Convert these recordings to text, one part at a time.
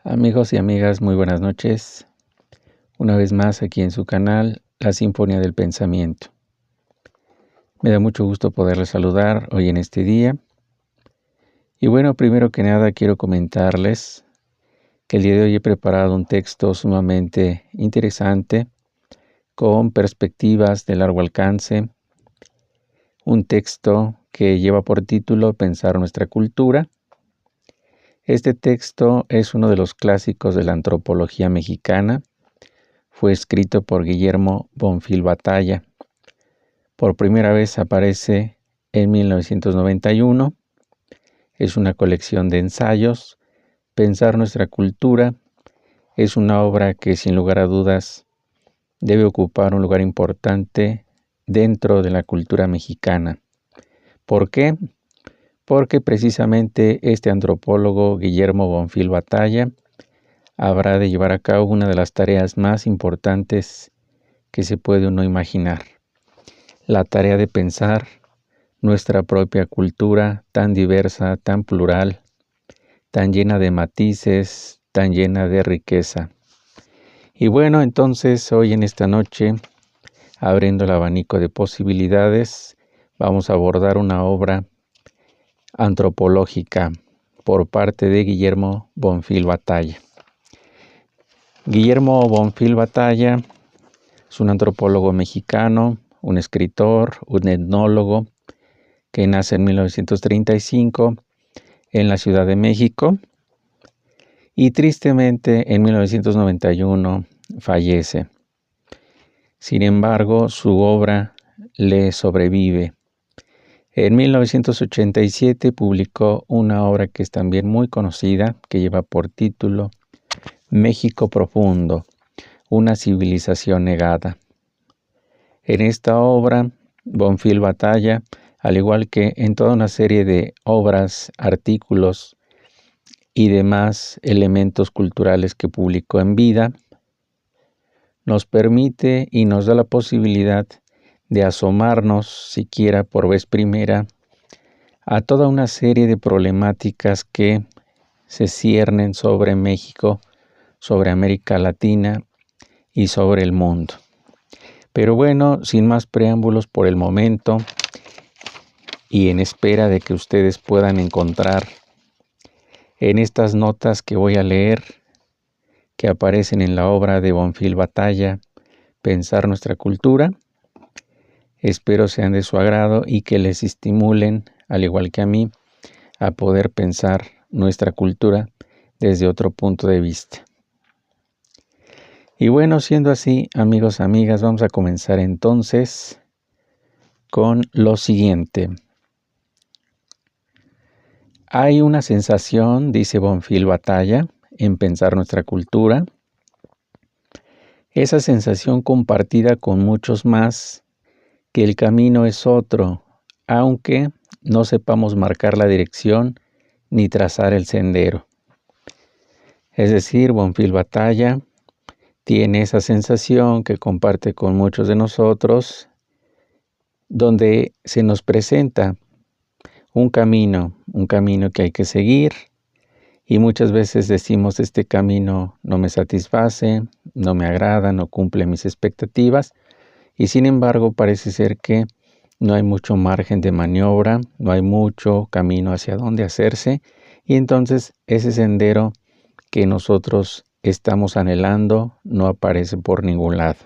Amigos y amigas, muy buenas noches. Una vez más aquí en su canal, La Sinfonía del Pensamiento. Me da mucho gusto poderles saludar hoy en este día. Y bueno, primero que nada quiero comentarles que el día de hoy he preparado un texto sumamente interesante, con perspectivas de largo alcance. Un texto que lleva por título Pensar nuestra cultura. Este texto es uno de los clásicos de la antropología mexicana. Fue escrito por Guillermo Bonfil Batalla. Por primera vez aparece en 1991. Es una colección de ensayos. Pensar nuestra cultura es una obra que sin lugar a dudas debe ocupar un lugar importante dentro de la cultura mexicana. ¿Por qué? Porque precisamente este antropólogo Guillermo Bonfil Batalla habrá de llevar a cabo una de las tareas más importantes que se puede uno imaginar. La tarea de pensar nuestra propia cultura tan diversa, tan plural, tan llena de matices, tan llena de riqueza. Y bueno, entonces hoy en esta noche, abriendo el abanico de posibilidades, vamos a abordar una obra antropológica por parte de Guillermo Bonfil Batalla. Guillermo Bonfil Batalla es un antropólogo mexicano, un escritor, un etnólogo, que nace en 1935 en la Ciudad de México y tristemente en 1991 fallece. Sin embargo, su obra le sobrevive. En 1987 publicó una obra que es también muy conocida, que lleva por título México Profundo, una civilización negada. En esta obra, Bonfil Batalla, al igual que en toda una serie de obras, artículos y demás elementos culturales que publicó en vida, nos permite y nos da la posibilidad de asomarnos, siquiera por vez primera, a toda una serie de problemáticas que se ciernen sobre México, sobre América Latina y sobre el mundo. Pero bueno, sin más preámbulos por el momento y en espera de que ustedes puedan encontrar en estas notas que voy a leer, que aparecen en la obra de Bonfil Batalla, Pensar nuestra cultura, espero sean de su agrado y que les estimulen, al igual que a mí, a poder pensar nuestra cultura desde otro punto de vista. Y bueno, siendo así, amigos, amigas, vamos a comenzar entonces con lo siguiente. Hay una sensación, dice Bonfil Batalla, en pensar nuestra cultura. Esa sensación compartida con muchos más, que el camino es otro, aunque no sepamos marcar la dirección ni trazar el sendero. Es decir, Bonfil Batalla tiene esa sensación que comparte con muchos de nosotros, donde se nos presenta un camino que hay que seguir, y muchas veces decimos este camino no me satisface, no me agrada, no cumple mis expectativas, y sin embargo parece ser que no hay mucho margen de maniobra, no hay mucho camino hacia dónde hacerse, y entonces ese sendero que nosotros estamos anhelando no aparece por ningún lado.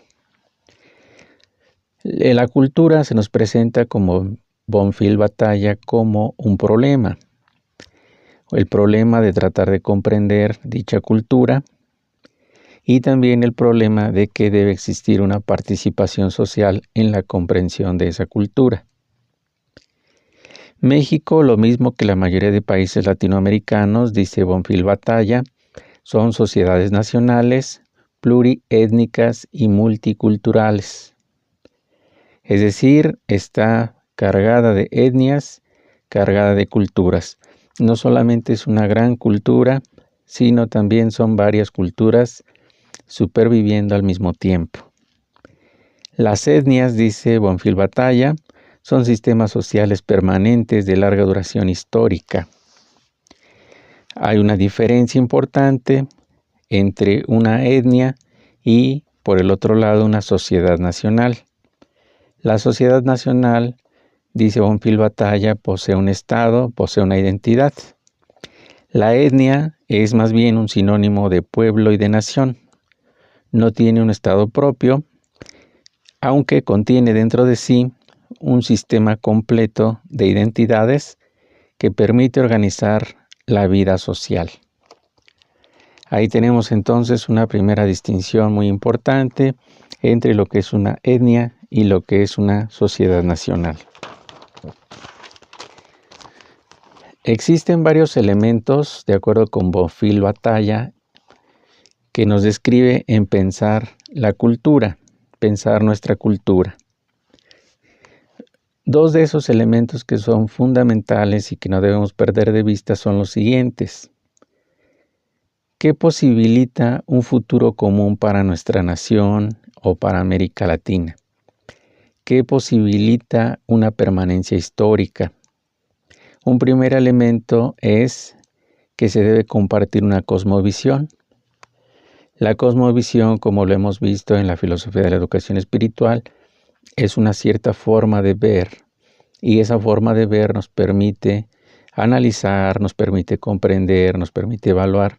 La cultura se nos presenta como Bonfil Batalla como un problema. El problema de tratar de comprender dicha cultura y también el problema de que debe existir una participación social en la comprensión de esa cultura. México, lo mismo que la mayoría de países latinoamericanos, dice Bonfil Batalla, son sociedades nacionales, pluriétnicas y multiculturales. Es decir, está cargada de etnias, cargada de culturas. No solamente es una gran cultura, sino también son varias culturas superviviendo al mismo tiempo. Las etnias, dice Bonfil Batalla, son sistemas sociales permanentes de larga duración histórica. Hay una diferencia importante entre una etnia y, por el otro lado, una sociedad nacional. La sociedad nacional, dice Bonfil Batalla, posee un estado, posee una identidad. La etnia es más bien un sinónimo de pueblo y de nación. No tiene un estado propio, aunque contiene dentro de sí un sistema completo de identidades que permite organizar la vida social. Ahí tenemos entonces una primera distinción muy importante entre lo que es una etnia y lo que es una sociedad nacional. Existen varios elementos, de acuerdo con Bonfil Batalla, que nos describe en pensar la cultura, pensar nuestra cultura. Dos de esos elementos que son fundamentales y que no debemos perder de vista son los siguientes. ¿Qué posibilita un futuro común para nuestra nación o para América Latina? ¿Qué posibilita una permanencia histórica? Un primer elemento es que se debe compartir una cosmovisión. La cosmovisión, como lo hemos visto en la filosofía de la educación espiritual, es una cierta forma de ver, y esa forma de ver nos permite analizar, nos permite comprender, nos permite evaluar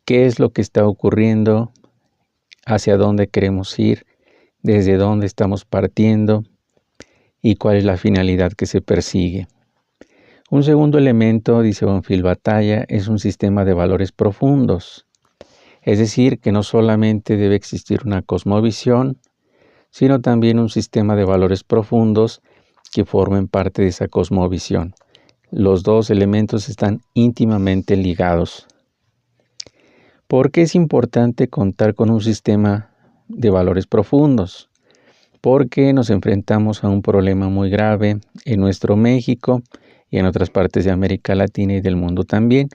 qué es lo que está ocurriendo, hacia dónde queremos ir, desde dónde estamos partiendo y cuál es la finalidad que se persigue. Un segundo elemento, dice Bonfil Batalla, es un sistema de valores profundos. Es decir, que no solamente debe existir una cosmovisión, sino también un sistema de valores profundos que formen parte de esa cosmovisión. Los dos elementos están íntimamente ligados. ¿Por qué es importante contar con un sistema de valores profundos? Porque nos enfrentamos a un problema muy grave en nuestro México y en otras partes de América Latina y del mundo también.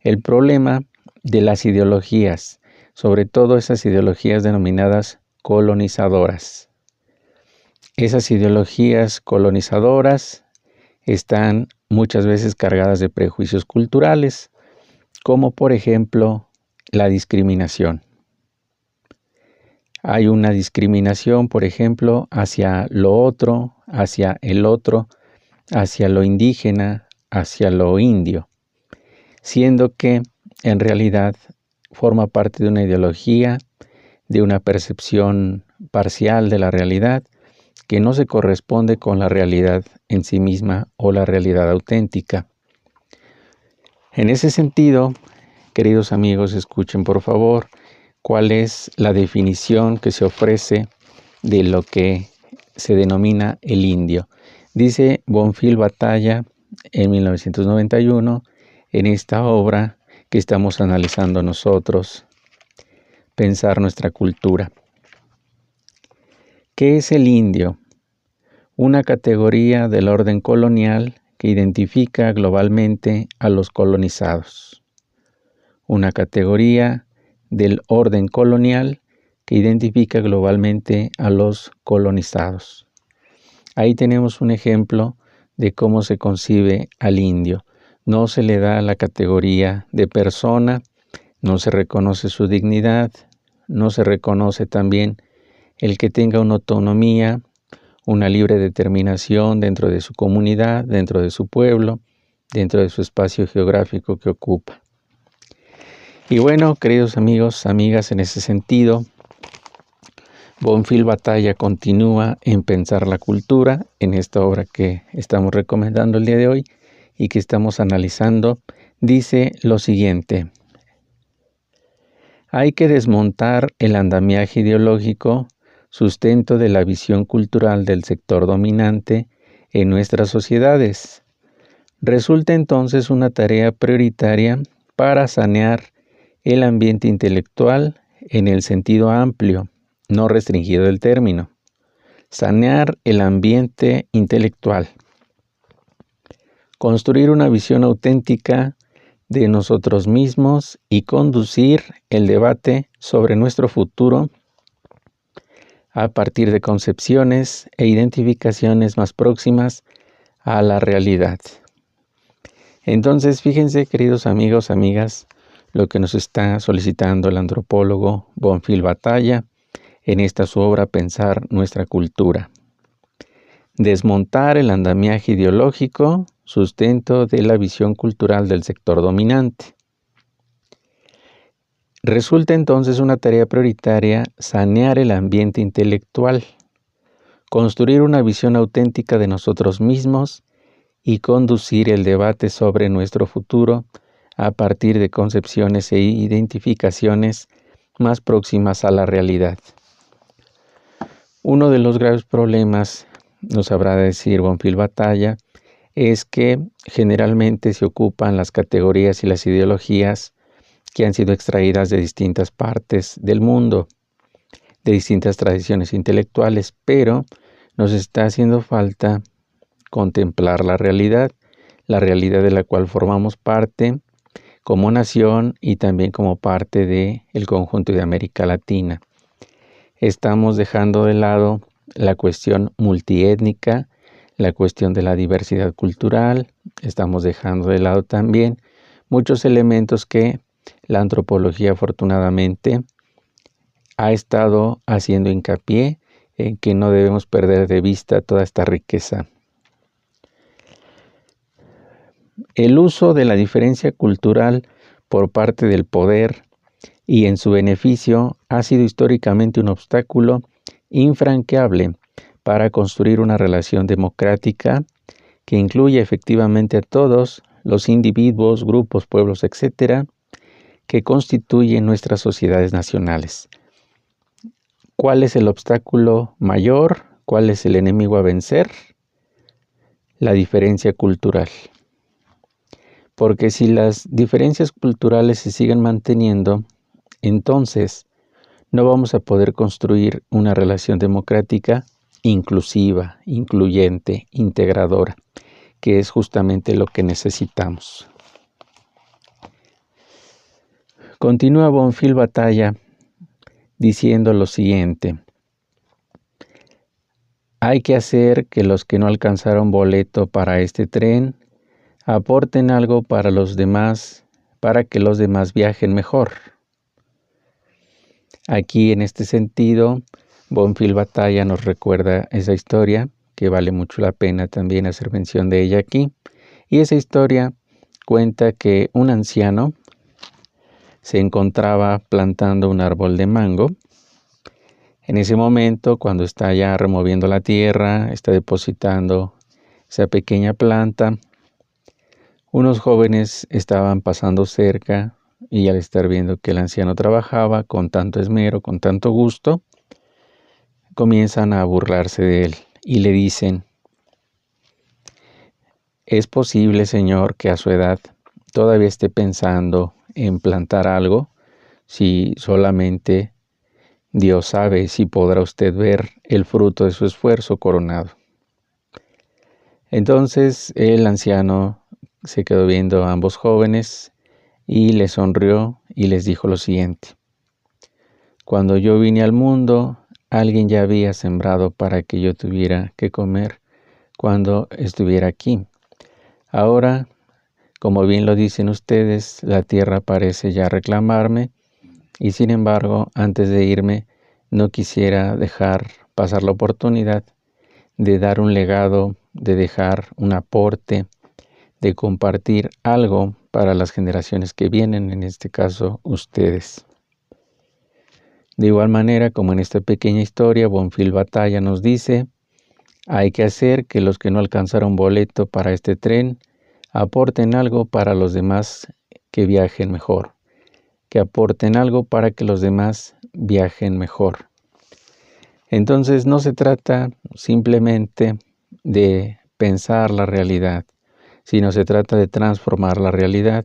El problema de las ideologías, sobre todo esas ideologías denominadas colonizadoras. Esas ideologías colonizadoras están muchas veces cargadas de prejuicios culturales, como por ejemplo la discriminación. Hay una discriminación, por ejemplo, hacia lo otro, hacia el otro, hacia lo indígena, hacia lo indio, siendo que en realidad forma parte de una ideología, de una percepción parcial de la realidad que no se corresponde con la realidad en sí misma o la realidad auténtica. En ese sentido, queridos amigos, escuchen por favor cuál es la definición que se ofrece de lo que se denomina el indio. Dice Bonfil Batalla en 1991 en esta obra que estamos analizando nosotros, Pensar nuestra cultura. ¿Qué es el indio? Una categoría del orden colonial que identifica globalmente a los colonizados. Una categoría del orden colonial que identifica globalmente a los colonizados. Ahí tenemos un ejemplo de cómo se concibe al indio. No se le da la categoría de persona, no se reconoce su dignidad, no se reconoce también el que tenga una autonomía, una libre determinación dentro de su comunidad, dentro de su pueblo, dentro de su espacio geográfico que ocupa. Y bueno, queridos amigos, amigas, en ese sentido, Bonfil Batalla continúa en Pensar la cultura, en esta obra que estamos recomendando el día de hoy y que estamos analizando. Dice lo siguiente: hay que desmontar el andamiaje ideológico, sustento de la visión cultural del sector dominante en nuestras sociedades. Resulta entonces una tarea prioritaria para sanear el ambiente intelectual en el sentido amplio, no restringido del término. Sanear el ambiente intelectual. Construir una visión auténtica de nosotros mismos y conducir el debate sobre nuestro futuro a partir de concepciones e identificaciones más próximas a la realidad. Entonces, fíjense, queridos amigos, amigas, lo que nos está solicitando el antropólogo Bonfil Batalla en esta su obra Pensar nuestra cultura. Desmontar el andamiaje ideológico, sustento de la visión cultural del sector dominante. Resulta entonces una tarea prioritaria sanear el ambiente intelectual, construir una visión auténtica de nosotros mismos y conducir el debate sobre nuestro futuro a partir de concepciones e identificaciones más próximas a la realidad. Uno de los graves problemas, nos habrá de decir Bonfil Batalla, es que generalmente se ocupan las categorías y las ideologías que han sido extraídas de distintas partes del mundo, de distintas tradiciones intelectuales, pero nos está haciendo falta contemplar la realidad de la cual formamos parte como nación y también como parte del conjunto de América Latina. Estamos dejando de lado la cuestión multiétnica, la cuestión de la diversidad cultural, estamos dejando de lado también muchos elementos que la antropología afortunadamente ha estado haciendo hincapié en que no debemos perder de vista toda esta riqueza. El uso de la diferencia cultural por parte del poder y en su beneficio ha sido históricamente un obstáculo infranqueable para construir una relación democrática que incluya efectivamente a todos los individuos, grupos, pueblos, etcétera, que constituyen nuestras sociedades nacionales. ¿Cuál es el obstáculo mayor? ¿Cuál es el enemigo a vencer? La diferencia cultural. Porque si las diferencias culturales se siguen manteniendo, entonces no vamos a poder construir una relación democrática inclusiva, incluyente, integradora, que es justamente lo que necesitamos. Continúa Bonfil Batalla diciendo lo siguiente: hay que hacer que los que no alcanzaron boleto para este tren aporten algo para los demás, para que los demás viajen mejor. Aquí, en este sentido, Bonfil Batalla nos recuerda esa historia, que vale mucho la pena también hacer mención de ella aquí. Y esa historia cuenta que un anciano se encontraba plantando un árbol de mango. En ese momento, cuando está ya removiendo la tierra, está depositando esa pequeña planta, unos jóvenes estaban pasando cerca y al estar viendo que el anciano trabajaba con tanto esmero, con tanto gusto, comienzan a burlarse de él y le dicen: ¿es posible, señor, que a su edad todavía esté pensando en plantar algo, si solamente Dios sabe si podrá usted ver el fruto de su esfuerzo coronado? Entonces el anciano se quedó viendo a ambos jóvenes y les sonrió y les dijo lo siguiente: cuando yo vine al mundo, alguien ya había sembrado para que yo tuviera que comer cuando estuviera aquí. Ahora, como bien lo dicen ustedes, la tierra parece ya reclamarme y sin embargo, antes de irme, no quisiera dejar pasar la oportunidad de dar un legado, de dejar un aporte, de compartir algo para las generaciones que vienen, en este caso ustedes. De igual manera, como en esta pequeña historia, Bonfil Batalla nos dice: hay que hacer que los que no alcanzaron boleto para este tren aporten algo para los demás que viajen mejor, que aporten algo para que los demás viajen mejor. Entonces no se trata simplemente de pensar la realidad, sino se trata de transformar la realidad.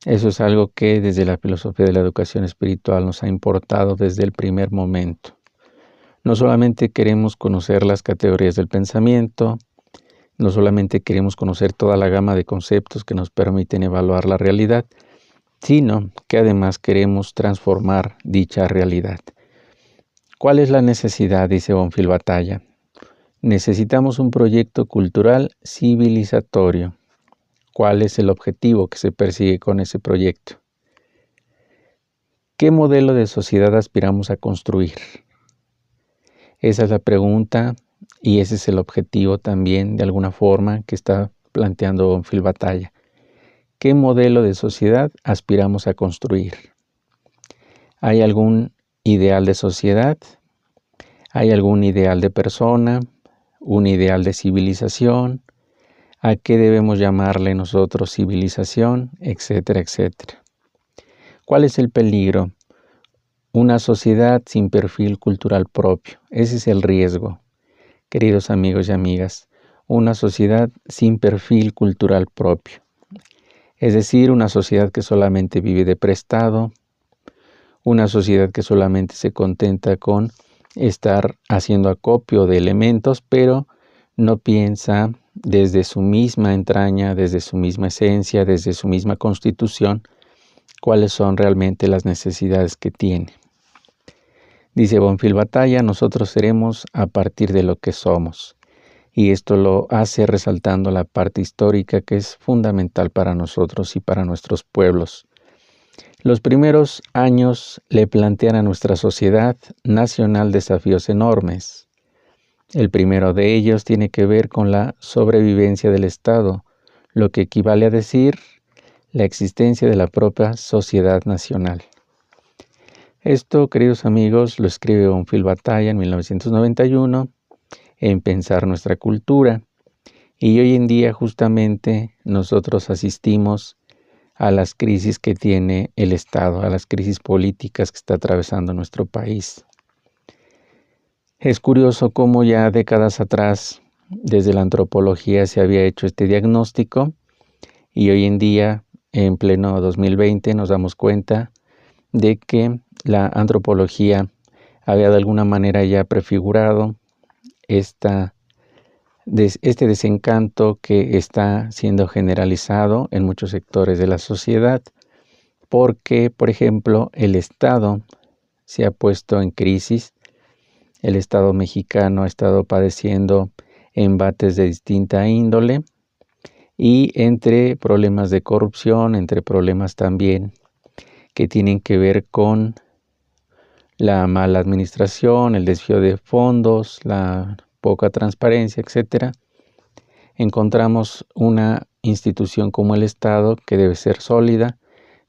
Eso es algo que desde la filosofía de la educación espiritual nos ha importado desde el primer momento. No solamente queremos conocer las categorías del pensamiento, no solamente queremos conocer toda la gama de conceptos que nos permiten evaluar la realidad, sino que además queremos transformar dicha realidad. ¿Cuál es la necesidad?, dice Bonfil Batalla. Necesitamos un proyecto cultural civilizatorio. ¿Cuál es el objetivo que se persigue con ese proyecto? ¿Qué modelo de sociedad aspiramos a construir? Esa es la pregunta y ese es el objetivo también, de alguna forma, que está planteando Bonfil Batalla. ¿Qué modelo de sociedad aspiramos a construir? ¿Hay algún ideal de sociedad? ¿Hay algún ideal de persona? ¿Un ideal de civilización? ¿A qué debemos llamarle nosotros civilización? Etcétera, etcétera. ¿Cuál es el peligro? Una sociedad sin perfil cultural propio. Ese es el riesgo, queridos amigos y amigas. Una sociedad sin perfil cultural propio. Es decir, una sociedad que solamente vive de prestado, una sociedad que solamente se contenta con estar haciendo acopio de elementos, pero no piensa desde su misma entraña, desde su misma esencia, desde su misma constitución, cuáles son realmente las necesidades que tiene. Dice Bonfil Batalla, nosotros seremos a partir de lo que somos. Y esto lo hace resaltando la parte histórica que es fundamental para nosotros y para nuestros pueblos. Los primeros años le plantean a nuestra sociedad nacional desafíos enormes. El primero de ellos tiene que ver con la sobrevivencia del Estado, lo que equivale a decir la existencia de la propia sociedad nacional. Esto, queridos amigos, lo escribe Bonfil Batalla en 1991 en Pensar nuestra cultura. Y hoy en día justamente nosotros asistimos a las crisis que tiene el Estado, a las crisis políticas que está atravesando nuestro país. Es curioso cómo ya décadas atrás, desde la antropología se había hecho este diagnóstico y hoy en día, en pleno 2020, nos damos cuenta de que la antropología había de alguna manera ya prefigurado este desencanto que está siendo generalizado en muchos sectores de la sociedad, porque, por ejemplo, el Estado se ha puesto en crisis. El Estado mexicano ha estado padeciendo embates de distinta índole y entre problemas de corrupción, entre problemas también que tienen que ver con la mala administración, el desvío de fondos, la poca transparencia, etcétera, encontramos una institución como el Estado que debe ser sólida,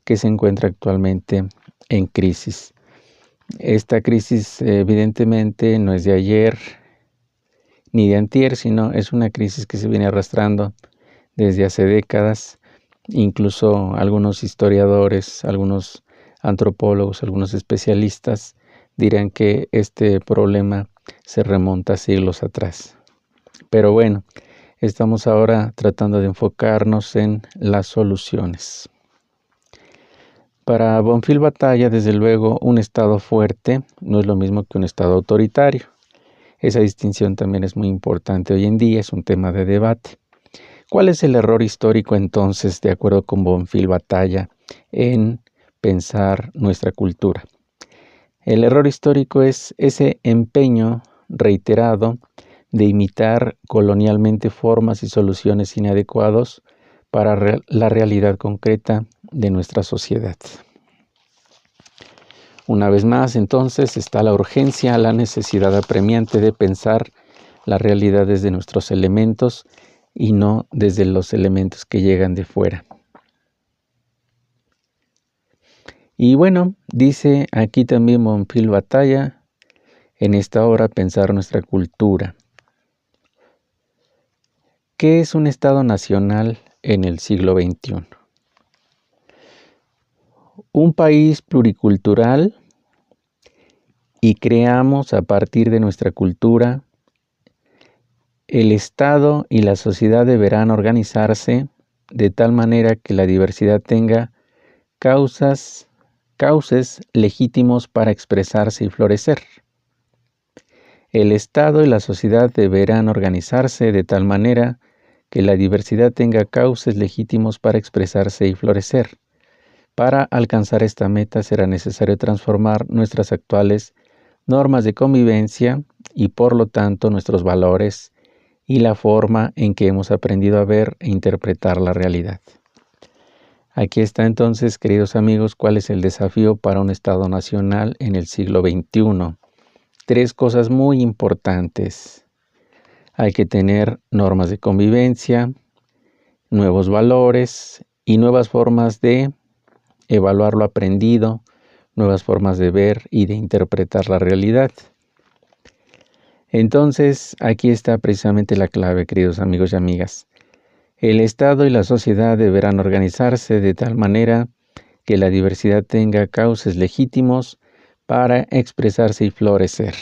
que se encuentra actualmente en crisis. Esta crisis evidentemente no es de ayer ni de antier, sino es una crisis que se viene arrastrando desde hace décadas. Incluso algunos historiadores, algunos antropólogos, algunos especialistas dirán que este problema se remonta a siglos atrás. Pero bueno, estamos ahora tratando de enfocarnos en las soluciones. Para Bonfil Batalla, desde luego, un Estado fuerte no es lo mismo que un Estado autoritario. Esa distinción también es muy importante hoy en día, es un tema de debate. ¿Cuál es el error histórico entonces, de acuerdo con Bonfil Batalla, en pensar nuestra cultura? El error histórico es ese empeño reiterado de imitar colonialmente formas y soluciones inadecuadas para la realidad concreta de nuestra sociedad. Una vez más, entonces, está la urgencia, la necesidad apremiante de pensar la realidad desde nuestros elementos y no desde los elementos que llegan de fuera. Y bueno, dice aquí también Bonfil Batalla, en esta obra Pensar nuestra cultura. ¿Qué es un Estado nacional en el siglo XXI? Un país pluricultural, y creamos a partir de nuestra cultura. El Estado y la sociedad deberán organizarse de tal manera que la diversidad tenga cauces legítimos para expresarse y florecer. El Estado y la sociedad deberán organizarse de tal manera que la diversidad tenga cauces legítimos para expresarse y florecer. Para alcanzar esta meta será necesario transformar nuestras actuales normas de convivencia y por lo tanto nuestros valores y la forma en que hemos aprendido a ver e interpretar la realidad. Aquí está entonces, queridos amigos, cuál es el desafío para un Estado nacional en el siglo XXI. 3 cosas muy importantes. Hay que tener normas de convivencia, nuevos valores y nuevas formas de evaluar lo aprendido, nuevas formas de ver y de interpretar la realidad. Entonces, aquí está precisamente la clave, queridos amigos y amigas. El Estado y la sociedad deberán organizarse de tal manera que la diversidad tenga cauces legítimos para expresarse y florecer.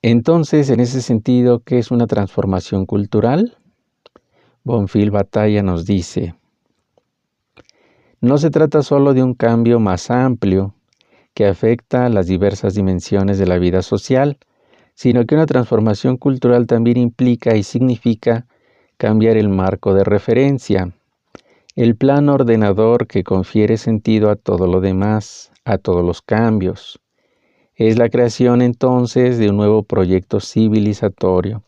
Entonces, en ese sentido, ¿qué es una transformación cultural? Bonfil Batalla nos dice: no se trata solo de un cambio más amplio que afecta a las diversas dimensiones de la vida social, sino que una transformación cultural también implica y significa cambiar el marco de referencia, el plano ordenador que confiere sentido a todo lo demás, a todos los cambios. Es la creación entonces de un nuevo proyecto civilizatorio,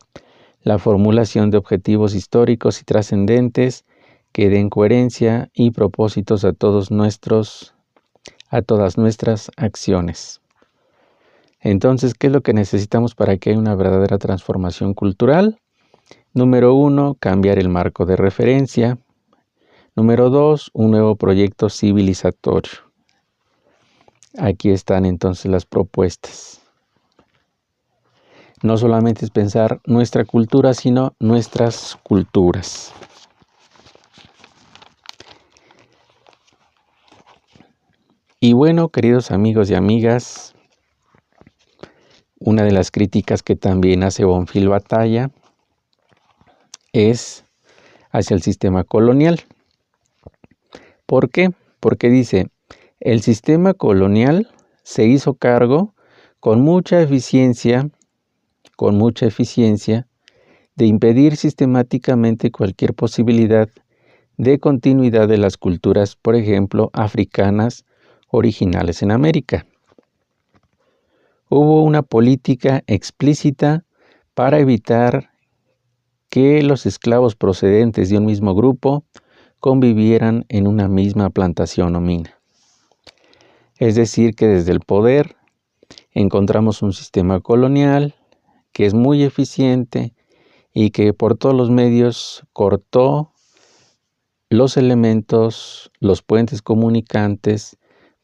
la formulación de objetivos históricos y trascendentes que den coherencia y propósitos a todas nuestras acciones. Entonces, ¿qué es lo que necesitamos para que haya una verdadera transformación cultural? Número 1, cambiar el marco de referencia. Número 2, un nuevo proyecto civilizatorio. Aquí están entonces las propuestas. No solamente es pensar nuestra cultura, sino nuestras culturas. Y bueno, queridos amigos y amigas, una de las críticas que también hace Bonfil Batalla es hacia el sistema colonial. ¿Por qué? Porque dice: el sistema colonial se hizo cargo con mucha eficiencia de impedir sistemáticamente cualquier posibilidad de continuidad de las culturas, por ejemplo, africanas originales en América. Hubo una política explícita para evitar que los esclavos procedentes de un mismo grupo convivieran en una misma plantación o mina. Es decir, que desde el poder encontramos un sistema colonial que es muy eficiente y que por todos los medios cortó los elementos, los puentes comunicantes,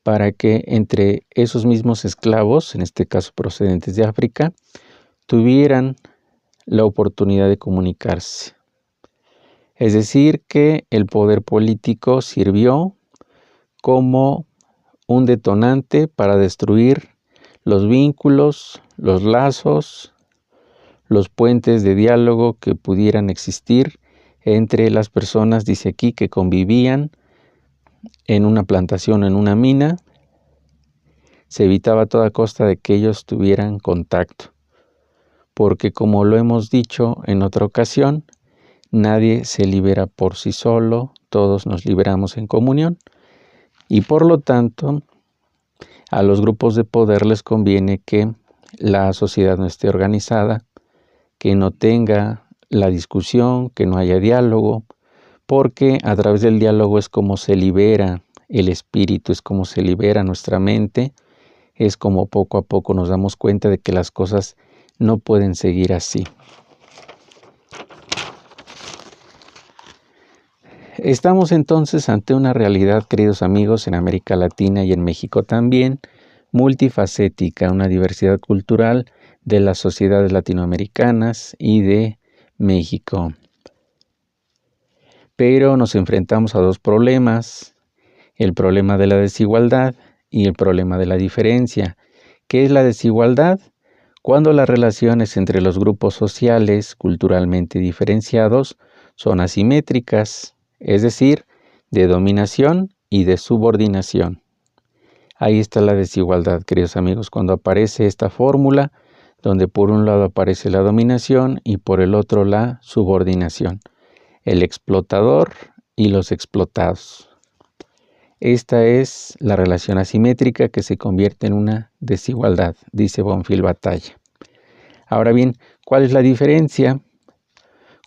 para que entre esos mismos esclavos, en este caso procedentes de África, tuvieran la oportunidad de comunicarse. Es decir, que el poder político sirvió como un detonante para destruir los vínculos, los lazos, los puentes de diálogo que pudieran existir entre las personas, dice aquí, que convivían en una plantación, en una mina. Se evitaba a toda costa de que ellos tuvieran contacto, porque como lo hemos dicho en otra ocasión, nadie se libera por sí solo, todos nos liberamos en comunión, y por lo tanto, a los grupos de poder les conviene que la sociedad no esté organizada, que no tenga la discusión, que no haya diálogo, porque a través del diálogo es como se libera el espíritu, es como se libera nuestra mente, es como poco a poco nos damos cuenta de que las cosas no pueden seguir así. Estamos entonces ante una realidad, queridos amigos, en América Latina y en México también, multifacética, una diversidad cultural de las sociedades latinoamericanas y de México. Pero nos enfrentamos a 2 problemas: el problema de la desigualdad y el problema de la diferencia. ¿Qué es la desigualdad? Cuando las relaciones entre los grupos sociales culturalmente diferenciados son asimétricas, es decir, de dominación y de subordinación. Ahí está la desigualdad, queridos amigos, cuando aparece esta fórmula, donde por un lado aparece la dominación y por el otro la subordinación, el explotador y los explotados. Esta es la relación asimétrica que se convierte en una desigualdad, dice Bonfil Batalla. Ahora bien, ¿cuál es la diferencia?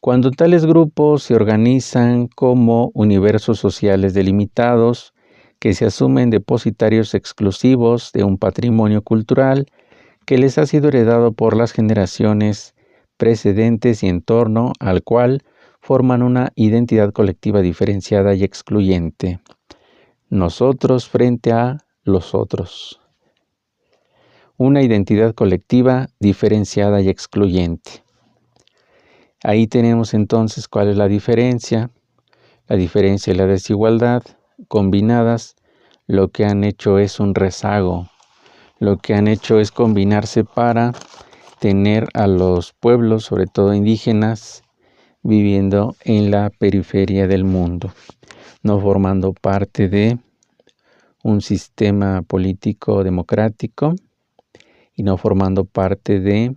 Cuando tales grupos se organizan como universos sociales delimitados, que se asumen depositarios exclusivos de un patrimonio cultural que les ha sido heredado por las generaciones precedentes y en torno al cual forman una identidad colectiva diferenciada y excluyente. Nosotros frente a los otros. Una identidad colectiva diferenciada y excluyente. Ahí tenemos entonces cuál es la diferencia. La diferencia y la desigualdad combinadas lo que han hecho es un rezago. Lo que han hecho es combinarse para tener a los pueblos, sobre todo indígenas, viviendo en la periferia del mundo, no formando parte de un sistema político democrático y no formando parte de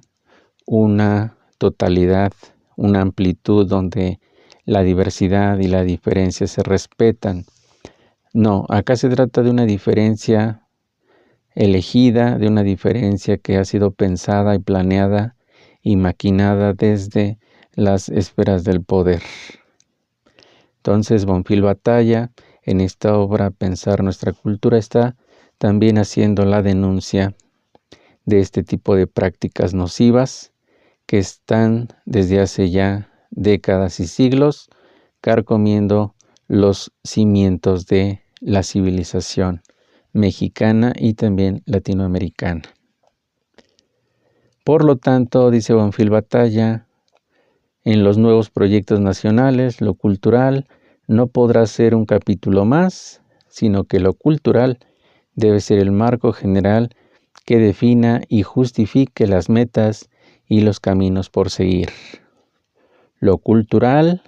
una totalidad, una amplitud donde la diversidad y la diferencia se respetan. No, acá se trata de una diferencia elegida, de una diferencia que ha sido pensada y planeada y maquinada desde las esferas del poder. Entonces, Bonfil Batalla, en esta obra Pensar nuestra cultura, está también haciendo la denuncia de este tipo de prácticas nocivas que están desde hace ya décadas y siglos carcomiendo los cimientos de la civilización mexicana y también latinoamericana. Por lo tanto, dice Bonfil Batalla, en los nuevos proyectos nacionales, lo cultural no podrá ser un capítulo más, sino que lo cultural debe ser el marco general que defina y justifique las metas y los caminos por seguir. Lo cultural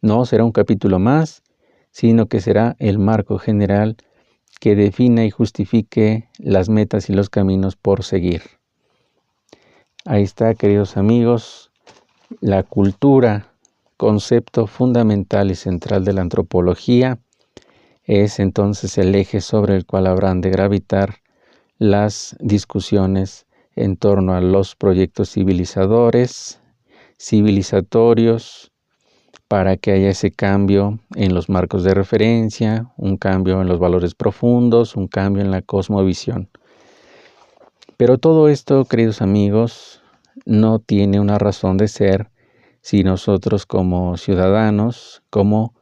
no será un capítulo más, sino que será el marco general que defina y justifique las metas y los caminos por seguir. Ahí está, queridos amigos, la cultura, concepto fundamental y central de la antropología, es entonces el eje sobre el cual habrán de gravitar las discusiones en torno a los proyectos civilizatorios, para que haya ese cambio en los marcos de referencia, un cambio en los valores profundos, un cambio en la cosmovisión. Pero todo esto, queridos amigos, no tiene una razón de ser si nosotros como ciudadanos, como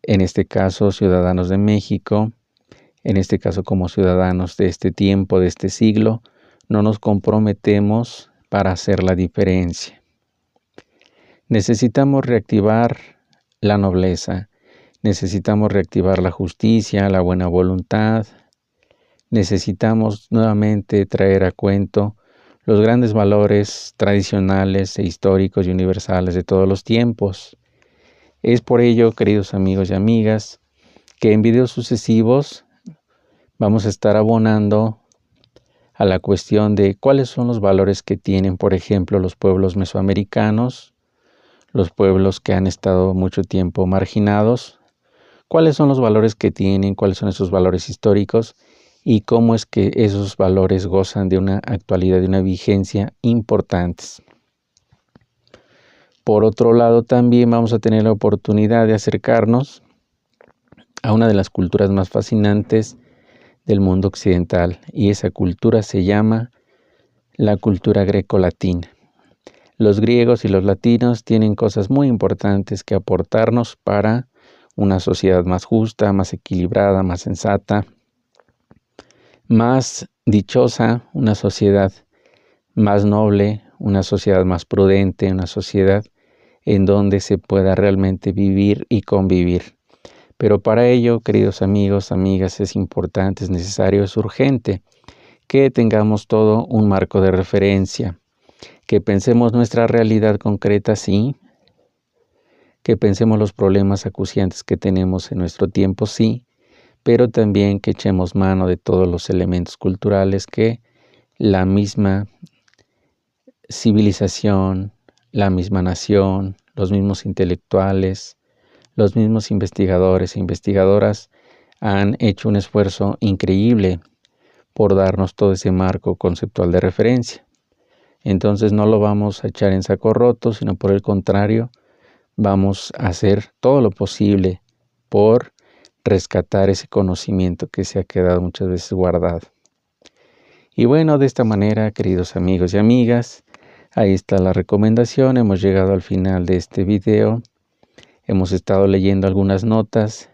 en este caso ciudadanos de México, en este caso como ciudadanos de este tiempo, de este siglo, no nos comprometemos para hacer la diferencia. Necesitamos reactivar la nobleza, necesitamos reactivar la justicia, la buena voluntad, necesitamos nuevamente traer a cuento los grandes valores tradicionales e históricos y universales de todos los tiempos. Es por ello, queridos amigos y amigas, que en videos sucesivos vamos a estar abonando a la cuestión de cuáles son los valores que tienen, por ejemplo, los pueblos mesoamericanos, los pueblos que han estado mucho tiempo marginados, cuáles son los valores que tienen, cuáles son esos valores históricos y cómo es que esos valores gozan de una actualidad, de una vigencia importantes. Por otro lado, también vamos a tener la oportunidad de acercarnos a una de las culturas más fascinantes del mundo occidental, y esa cultura se llama la cultura greco-latina. Los griegos y los latinos tienen cosas muy importantes que aportarnos para una sociedad más justa, más equilibrada, más sensata, más dichosa, una sociedad más noble, una sociedad más prudente, una sociedad en donde se pueda realmente vivir y convivir. Pero para ello, queridos amigos, amigas, es importante, es necesario, es urgente que tengamos todo un marco de referencia, que pensemos nuestra realidad concreta, sí, que pensemos los problemas acuciantes que tenemos en nuestro tiempo, sí, pero también que echemos mano de todos los elementos culturales que la misma civilización, la misma nación, los mismos intelectuales, los mismos investigadores e investigadoras han hecho un esfuerzo increíble por darnos todo ese marco conceptual de referencia. Entonces no lo vamos a echar en saco roto, sino por el contrario, vamos a hacer todo lo posible por rescatar ese conocimiento que se ha quedado muchas veces guardado. Y bueno, de esta manera, queridos amigos y amigas, ahí está la recomendación. Hemos llegado al final de este video. Hemos estado leyendo algunas notas